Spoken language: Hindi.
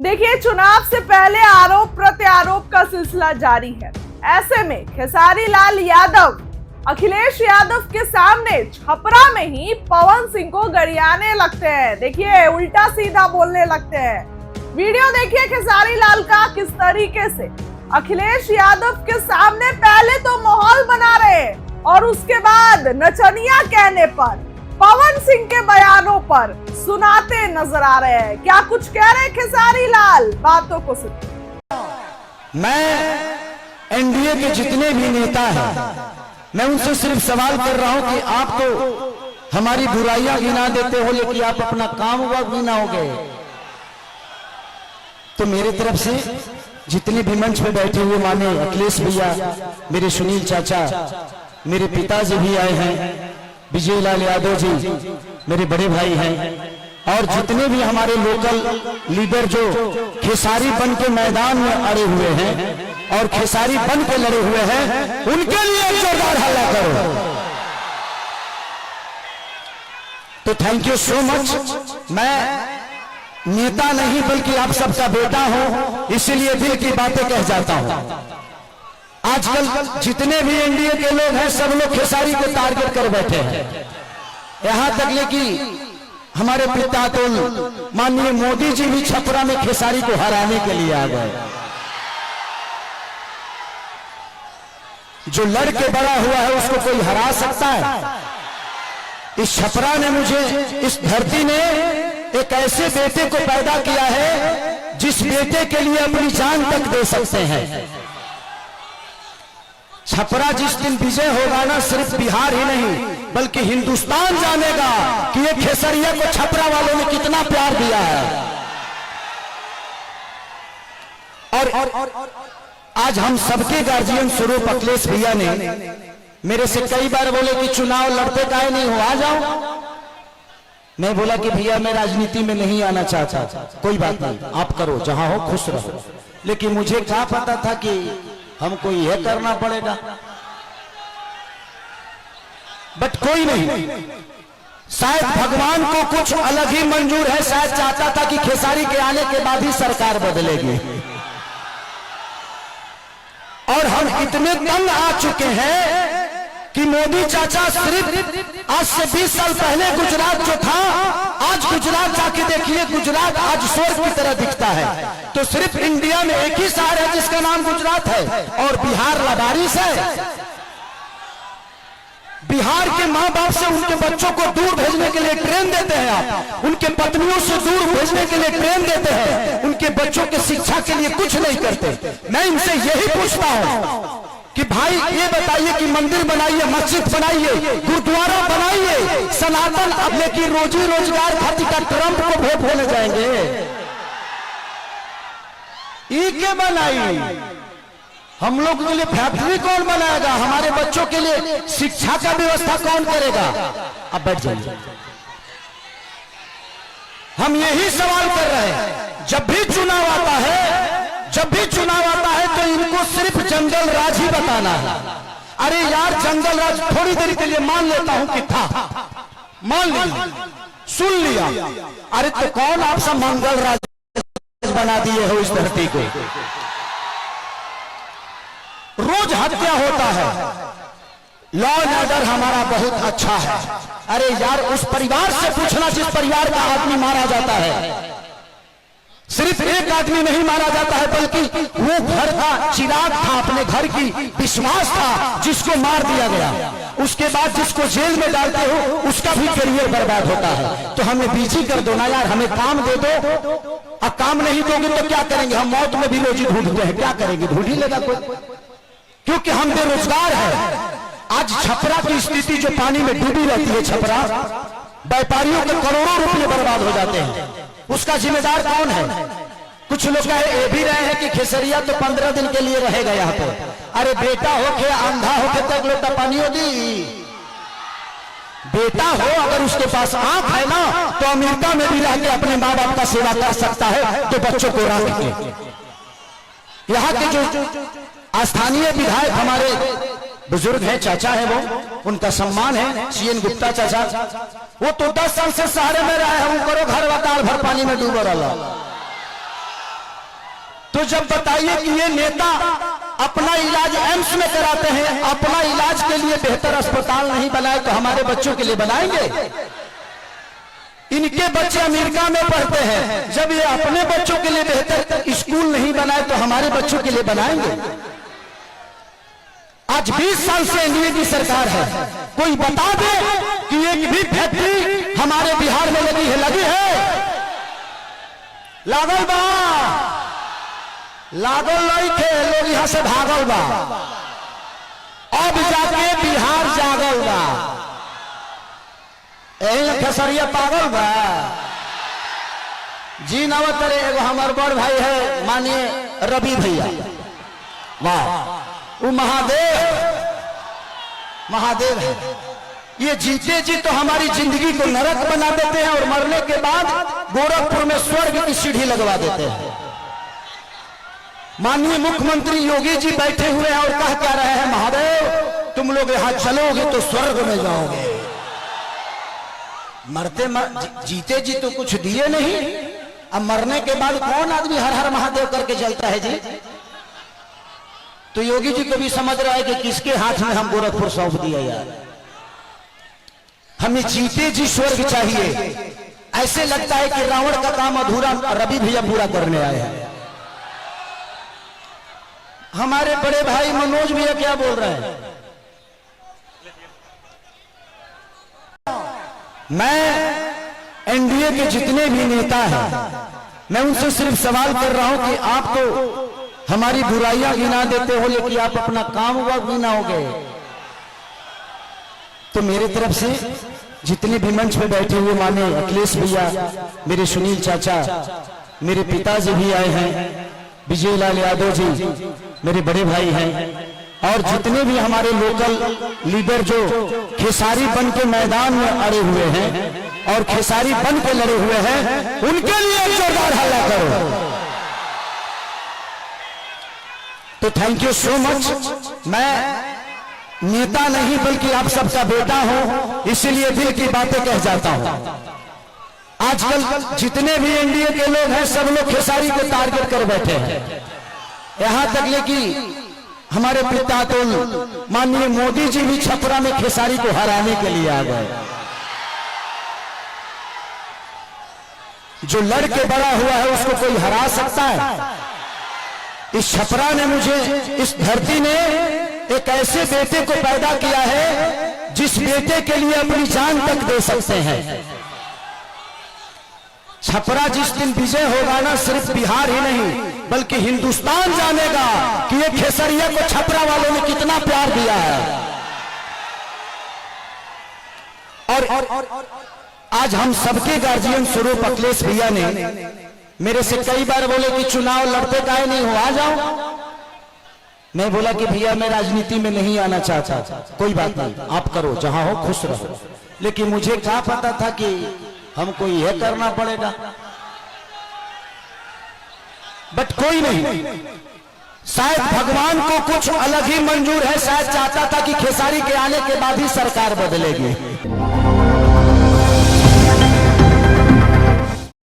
देखिए, चुनाव से पहले आरोप प्रत्यारोप का सिलसिला जारी है। ऐसे में खेसारी लाल यादव अखिलेश यादव के सामने छपरा में ही पवन सिंह को गरियाने लगते हैं। देखिए, उल्टा सीधा बोलने लगते हैं। वीडियो देखिए खेसारी लाल का, किस तरीके से अखिलेश यादव के सामने पहले तो माहौल बना रहे और उसके बाद नचनिया कहने पर पवन सिंह के बयानों पर सुनाते नजर आ रहे हैं। क्या कुछ कह रहे खेसारी लाल, बातों को सुनिए। मैं एनडीए के जितने भी नेता हैं, मैं उनसे सिर्फ सवाल कर रहा हूं कि आप तो हमारी बुराइयां गिना देते हो, लेकिन आप अपना काम हुआ गिनाओगे। तो मेरी तरफ से जितने भी मंच पे बैठे हुए, माने अखिलेश भैया, मेरे सुनील चाचा, मेरे पिताजी भी आए हैं, विजय लाल यादव जी मेरे बड़े भाई हैं, और जितने भी हमारे लोकल लीडर जो खेसारी बन के मैदान में अड़े हुए हैं और खेसारी बन के लड़े हुए हैं, उनके लिए एक जोरदार हल्ला करो। तो थैंक यू सो मच। मैं नेता नहीं बल्कि आप सबका बेटा हूं, इसीलिए दिल की बातें कह जाता हूं। आजकल जितने भी एनडीए के लोग हैं, सब लोग खेसारी को टारगेट कर बैठे हैं। यहां तक लेकि हमारे पिता तो माननीय मोदी जी भी छपरा में खेसारी को हराने के लिए आ गए। जो लड़के बड़ा हुआ है उसको कोई हरा सकता है? इस छपरा ने मुझे, इस धरती ने एक ऐसे बेटे को पैदा किया है जिस बेटे के लिए अपनी जान तक दे सकते हैं। छपरा जिस दिन विजय होगा ना, सिर्फ बिहार ही नहीं बल्कि हिंदुस्तान जानेगा कि ये खेसरिया को छपरा वालों ने कितना प्यार दिया है। और आज हम सबके गार्जियन स्वरूप अखिलेश भैया ने मेरे से कई बार बोले कि चुनाव लड़ते काहे नहीं हो, आ जाओ। मैं बोला कि भैया मैं राजनीति में नहीं आना चाहता। कोई बात नहीं, आप करो, जहां हो खुश रहो। लेकिन मुझे क्या पता था कि हमको यह करना पड़ेगा। बट कोई नहीं, शायद भगवान को कुछ अलग ही मंजूर है। शायद चाहता था कि खेसारी के आने के बाद ही सरकार बदलेगी। और हम इतने तंग आ चुके हैं कि मोदी चाचा सिर्फ आज से 20 साल पहले गुजरात जो था, आज गुजरात जाके देखिए, गुजरात आज स्वर्ग की तरह दिखता है। तो सिर्फ इंडिया में एक ही शहर है जिसका नाम गुजरात है, और बिहार लबारिश है। बिहार के माँ बाप से उनके बच्चों को दूर भेजने के लिए ट्रेन देते हैं आप, उनके पत्नियों से दूर भेजने के लिए ट्रेन देते हैं, उनके बच्चों के शिक्षा के लिए कुछ नहीं करते। मैं इनसे यही पूछता हूं कि भाई ये बताइए कि मंदिर बनाइए, मस्जिद बनाइए, गुरुद्वारा बनाइए, सनातन, अब लेकिन रोजी रोजगार खातिर का ट्रंप को वोट होने जाएंगे? ये क्या बनाई? हम लोग के लिए फैक्ट्री कौन बनाएगा? हमारे बच्चों के लिए शिक्षा का व्यवस्था कौन करेगा? अब बैठ जाइए। हम यही सवाल कर रहे हैं। जब भी चुनाव आता है, जब भी चुनाव आता है तो इनको सिर्फ जंगल राज ही बताना है। अरे यार, जंगल राज थोड़ी देर के लिए मान लेता हूं कि था, मान लिया, सुन लिया। अरे तो कौन आप सब मंगल राज बना दिए हो इस धरती को? रोज हत्या होता है। लॉ एंड ऑर्डर हमारा बहुत अच्छा है। अरे यार, उस परिवार से पूछना जिस परिवार का आदमी मारा जाता है। सिर्फ एक आदमी नहीं मारा जाता है, बल्कि वो घर का चिराग था, अपने घर की विश्वास था, जिसको मार दिया गया। उसके बाद जिसको जेल में डालते हो उसका भी करियर बर्बाद होता है। तो हमें बिजी कर दो ना यार, हमें काम दे दो। अब काम नहीं दोगे तो क्या करेंगे? हम मौत में भी रोजी ढूंढते हैं, क्या करेंगे? ढूंढ ही लेगा कोई, क्योंकि हम बेरोजगार हैं। आज छपरा की स्थिति जो पानी में डूबी रहती है, छपरा व्यापारियों के करोड़ों रुपए बर्बाद हो जाते हैं। उसका जिम्मेदार कौन है? कुछ लोग कह भी रहे हैं कि खेसरिया तो 15 दिन के लिए रहेगा यहाँ पे। अरे बेटा होके अंधा होके तो एक लोटा पानी दी। बेटा हो अगर उसके पास आंख है ना, तो अमेरिका में भी रह के अपने माँ बाप का सेवा कर सकता है, तो बच्चों को रख के। यहाँ के जो स्थानीय विधायक हमारे बुजुर्ग हैं, चाचा है, वो उनका सम्मान है, सीएन गुप्ता चाचा, वो तो 10 साल से शहर में रहे हैं, करो घर वकाल भर पानी में डूबा रहा। तो जब बताइए कि ये नेता अपना इलाज एम्स में कराते हैं, अपना इलाज के लिए बेहतर अस्पताल नहीं बनाए तो हमारे बच्चों के लिए बनाएंगे? इनके बच्चे अमेरिका में पढ़ते हैं, जब ये अपने बच्चों के लिए बेहतर स्कूल नहीं बनाए तो हमारे बच्चों के लिए बनाएंगे? आज 20 साल से एनडीए की सरकार है, कोई बता दे कि एक भी फैक्ट्री हमारे बिहार में लगी है? लगी है? लागल बा, लागल नहीं थे लोग, यहां से भागल बा, अब जाके बिहार जागल बा। यही खेसरिया पागल बा जी। नवत रे एगो हमार बड़ भाई है मानिए रवि भैया, वाह, वो महादेव है। ये जीते जी तो हमारी जिंदगी को नरक बना देते हैं और मरने के बाद गोरखपुर में स्वर्ग की सीढ़ी लगवा देते हैं। माननीय मुख्यमंत्री योगी जी बैठे हुए हैं और कह क्या रहे हैं, महादेव तुम लोग यहां चलोगे तो स्वर्ग में जाओगे। जीते जी तो कुछ दिए नहीं, अब मरने के बाद कौन आदमी हर हर महादेव करके चलता है जी? तो योगी जी को भी समझ रहा है कि किसके हाथ में हम गोरखपुर सौंप दिया यार। हमें जीते जी स्वर्ग चाहिए। ऐसे लगता है कि रावण का काम अधूरा रवि भैया पूरा करने आए हैं। हमारे बड़े भाई मनोज भैया क्या बोल रहे हैं? मैं एनडीए के जितने भी नेता हैं, मैं उनसे सिर्फ सवाल कर रहा हूं कि आप तो हमारी बुराइयां गिना देते हो, लेकिन आप अपना काम वक्त गिनाओगे। तो मेरे तरफ से जितने भी मंच पे बैठे हुए माने अखिलेश भैया, मेरे सुनील चाचा, मेरे पिताजी भी आए हैं, विजय लाल यादव जी मेरे बड़े भाई हैं, और जितने भी हमारे लोकल लीडर जो खेसारी बन के मैदान में अड़े हुए हैं और खेसारी बन के लड़े हुए हैं, उनके लिए जोरदार हल्ला करो। तो थैंक यू सो मच। मैं नेता नहीं बल्कि आप सबका बेटा हूं, इसीलिए दिल की बातें कह जाता हूं। आजकल जितने भी एनडीए के लोग हैं सब लोग खेसारी को टारगेट कर बैठे हैं, यहां तक लेकिन हमारे पिता तो माननीय मोदी जी भी छपरा में खेसारी को हराने के लिए आ गए। जो लड़के बड़ा हुआ है उसको कोई हरा सकता है? इस छपरा ने मुझे, इस धरती ने एक ऐसे बेटे को पैदा किया है जिस बेटे के लिए अपनी जान तक दे सकते हैं। छपरा जिस दिन विजय होगा ना, सिर्फ बिहार ही नहीं बल्कि हिंदुस्तान जानेगा कि ये खेसरिया को छपरा वालों ने कितना प्यार दिया है। और आज हम सबके गार्जियन स्वरूप अखिलेश भैया ने मेरे से कई बार बोले कि चुनाव लड़ते काहे नहीं हो, आ जाओ। मैं बोला कि भैया मैं राजनीति में नहीं आना चाहता। कोई बात नहीं, आप करो, जहां हो खुश रहो। लेकिन मुझे क्या पता था कि हमको यह करना पड़ेगा। बट कोई नहीं, शायद भगवान को कुछ अलग ही मंजूर है। शायद चाहता था कि खेसारी के आने के बाद ही सरकार बदलेगी।